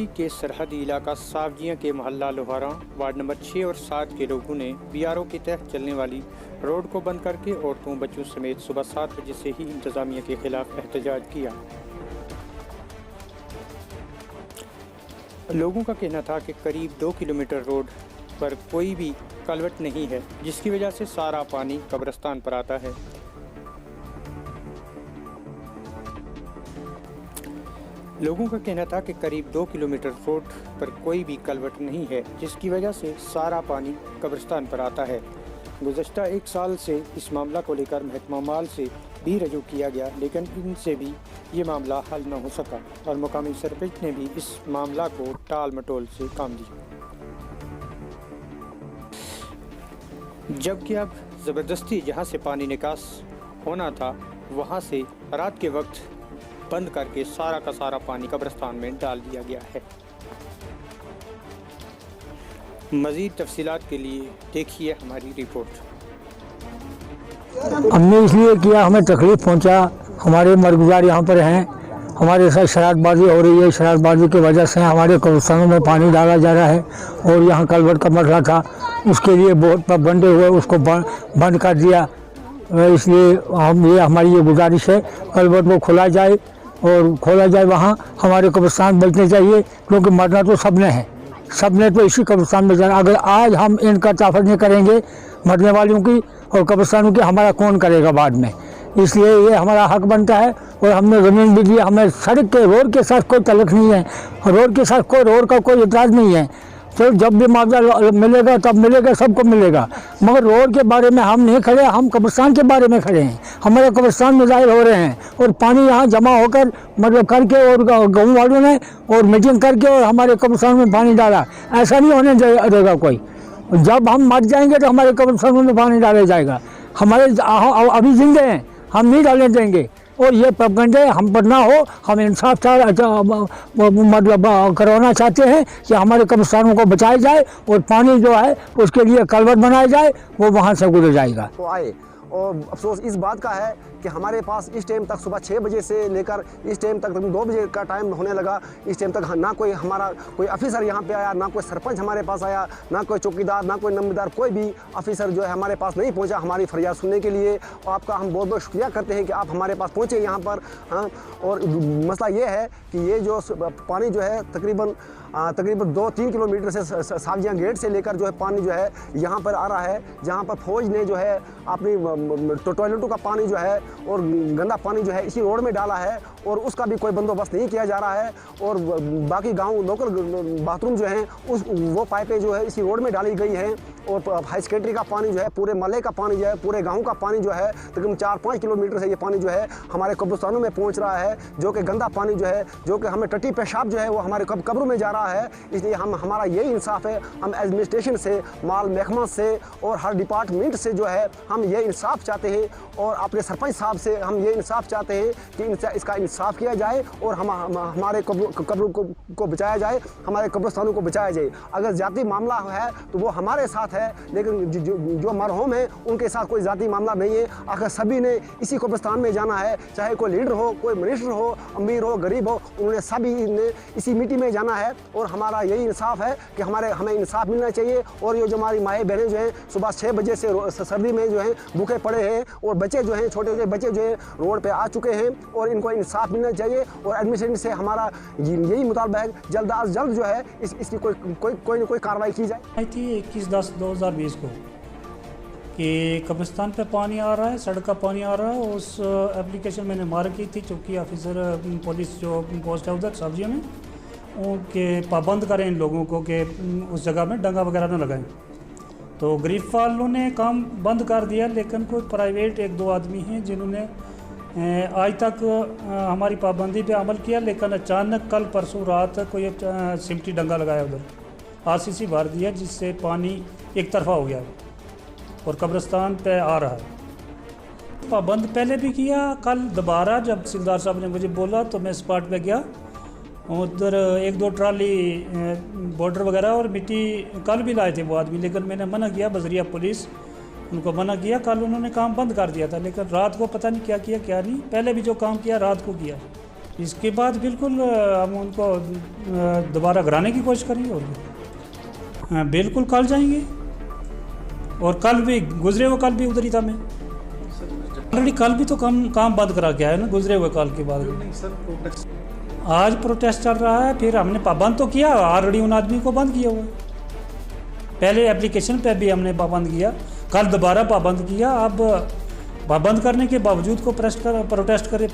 कराची के सरहदी इलाका सावजियाँ के मोहल्ला लोहारा वार्ड नंबर 6 और 7 के लोगों ने बीआरओ के तहत चलने वाली रोड को बंद करके औरतों बच्चों समेत सुबह 7 बजे से ही इंतजामिया के खिलाफ एहतजाज किया। लोगों का कहना था कि करीब 2 किलोमीटर रोड पर कोई भी कलवट नहीं है, जिसकी वजह से सारा पानी कब्रिस्तान पर आता है। लोगों का कहना था कि करीब 2 किलोमीटर रोड पर कोई भी कलवट नहीं है, जिसकी वजह से सारा पानी कब्रिस्तान पर आता है। गुज़श्ता 1 साल से इस मामला को लेकर महकमा माल से भी रजू किया गया, लेकिन इनसे भी ये मामला हल न हो सका और मुकामी सरपंच ने भी इस मामला को टाल मटोल से काम दिया। जबकि अब ज़बरदस्ती जहाँ से पानी निकास होना था वहाँ से रात के वक्त बंद करके सारा का सारा पानी कब्रिस्तान में डाल दिया गया है। मज़ीद तफसीलात के लिए देखिए हमारी रिपोर्ट। हमने इसलिए किया, हमें तकलीफ पहुंचा, हमारे मरगुजार यहाँ पर हैं, हमारे साथ शरारतबाजी हो रही है। शरारतबाजी की वजह से हमारे कब्रिस्तानों में पानी डाला जा रहा है और यहाँ कलवट का मसला था, उसके लिए बहुत बंदे हुए, उसको बंद कर दिया। इसलिए हमारी ये गुजारिश है, कलवट को खोला जाए और खोला जाए, वहाँ हमारे कब्रिस्तान बचने चाहिए, क्योंकि मरना तो सबने है, सबने तो इसी कब्रिस्तान में जाना। अगर आज हम इनका ताफत नहीं करेंगे मरने वालों की और कब्रिस्तानों की, हमारा कौन करेगा बाद में। इसलिए ये हमारा हक बनता है और हमने ज़मीन भी दी। हमें सड़क के रोड के साथ कोई तल्लुक़ नहीं है, रोड के साथ रोड का कोई इतराज़ नहीं है। तो जब भी मुआवजा मिलेगा तब मिलेगा, सबको मिलेगा, मगर रोड के बारे में हम नहीं खड़े, हम कब्रिस्तान के बारे में खड़े हैं। हमारे कब्रिस्तान में ज़ाहिर हो रहे हैं और पानी यहाँ जमा होकर मतलब करके और गाँव वालों ने और मीटिंग करके और हमारे कब्रिस्तान में पानी डाला। ऐसा नहीं होने देगा कोई। जब हम मर जाएंगे तो हमारे कब्रिस्तान में पानी डाला जाएगा। हमारे अभी जिंदे हैं, हम नहीं डालने देंगे और ये प्रोपेगेंडा हम पर ना हो। हम इंसाफ मतलब करवाना चाहते हैं कि हमारे कब्रिस्तानों को बचाया जाए और पानी जो है उसके लिए कलवट बनाया जाए, वो वहाँ से गुजर जाएगा। तो आए और अफसोस इस बात का है कि हमारे पास इस टाइम तक सुबह 6 बजे से लेकर इस टाइम तक 2 बजे का टाइम होने लगा, इस टाइम तक ना कोई हमारा कोई ऑफिसर यहाँ पे आया, ना कोई सरपंच हमारे पास आया, ना कोई चौकीदार, ना कोई नंबरदार, कोई भी ऑफिसर जो है हमारे पास नहीं पहुँचा हमारी फरियाद सुनने के लिए। और आपका हम बहुत बहुत शुक्रिया करते हैं कि आप हमारे पास पहुँचे यहाँ पर। हाँ, और मसला ये है कि ये जो पानी जो है तकरीबन 2-3 किलोमीटर से सावजियाँ गेट से लेकर जो है पानी जो है यहाँ पर आ रहा है, जहाँ पर फौज ने जो है अपनी टॉयलेटों का पानी जो है और गंदा पानी जो है इसी रोड में डाला है और उसका भी कोई बंदोबस्त नहीं किया जा रहा है। और बाकी गांव लोकल बाथरूम जो हैं वो पाइपें जो है इसी रोड में डाली गई हैं और हाई सेकेंडरी का पानी जो है, पूरे मोहल्ले का पानी जो है, पूरे गांव का पानी जो है तकरीबन 4-5 किलोमीटर से ये पानी जो है हमारे कब्रिस्तानों में पहुंच रहा है, जो कि गंदा पानी जो है, जो कि हमें टट्टी पेशाब जो है वो हमारे कब्रों में जा रहा है। इसलिए हमारा यही इंसाफ है, हम एडमिनिस्ट्रेशन से, माल महकमा से और हर डिपार्टमेंट से जो है हम ये इंसाफ चाहते हैं और अपने सरपंच साहब से हम ये इंसाफ चाहते हैं कि इसका इंसाफ किया जाए और हमारे कब्रों को बचाया जाए, हमारे कब्रिस्तानों को बचाया जाए। अगर जाति मामला है तो वो हमारे साथ है, लेकिन जो मरहूम है उनके साथ कोई जाति मामला नहीं है। अगर सभी ने इसी कब्रिस्तान में जाना है, चाहे कोई लीडर हो, कोई मिनिस्टर हो, अमीर हो, गरीब हो, उन्होंने सभी ने इसी मिट्टी में जाना है। और हमारा यही इंसाफ है कि हमें इंसाफ मिलना चाहिए। और ये जो हमारी माएँ बहनें जो हैं सुबह 6 बजे से सर्दी में जो है भूखे पड़े हैं और बच्चे जो हैं, छोटे छोटे बच्चे जो है रोड पे आ चुके हैं और इनको इंसाफ मिलना चाहिए। और एडमिनिस्ट्रेशन से हमारा यही मुतालबा है, जल्द अज जल्द जो है इसकी कोई न कोई कार्रवाई की जाए। आई थी 21/10/2020 को कि कब्रिस्तान पे पानी आ रहा है, सड़क का पानी आ रहा है। उस एप्लीकेशन मैंने मार्क की थी, चौकी ऑफिसर पुलिस जो पोस्ट है उधर सब्जियों में, उनके पाबंद करें इन लोगों को कि उस जगह में डंगा वगैरह न लगाएं। तो गरीब वालों ने काम बंद कर दिया, लेकिन कोई प्राइवेट 1-2 आदमी हैं जिन्होंने आज तक हमारी पाबंदी पे अमल किया, लेकिन अचानक कल परसों रात कोई सिमटी डंगा लगाया उधर, आरसीसी भर दिया, जिससे पानी एक तरफा हो गया और कब्रिस्तान पे आ रहा है। पाबंद पहले भी किया, कल दोबारा जब सिलदार साहब ने मुझे बोला तो मैं स्पॉट पे गया। उधर 1-2 ट्राली बॉर्डर वगैरह और मिट्टी कल भी लाए थे वो आदमी, लेकिन मैंने मना किया, बजरिया पुलिस उनको मना किया। कल उन्होंने काम बंद कर दिया था, लेकिन रात को पता नहीं क्या किया क्या नहीं। पहले भी जो काम किया रात को किया। इसके बाद बिल्कुल हम उनको दोबारा कराने की कोशिश करेंगे और क्या। हाँ, बिल्कुल कल जाएंगे और कल भी गुजरे हुए कल भी उधर ही था मैं ऑलरेडी। कल भी तो काम बंद करा के आया ना गुजरे हुए कल के बाद। आज प्रोटेस्ट चल रहा है, फिर हमने पाबंद तो किया ऑलरेडी, उन आदमी को बंद किया हुआ है। पहले एप्लीकेशन पे भी हमने पाबंद किया, कल दोबारा पाबंद किया। अब पाबंद करने के बावजूद को प्रोटेस्ट करे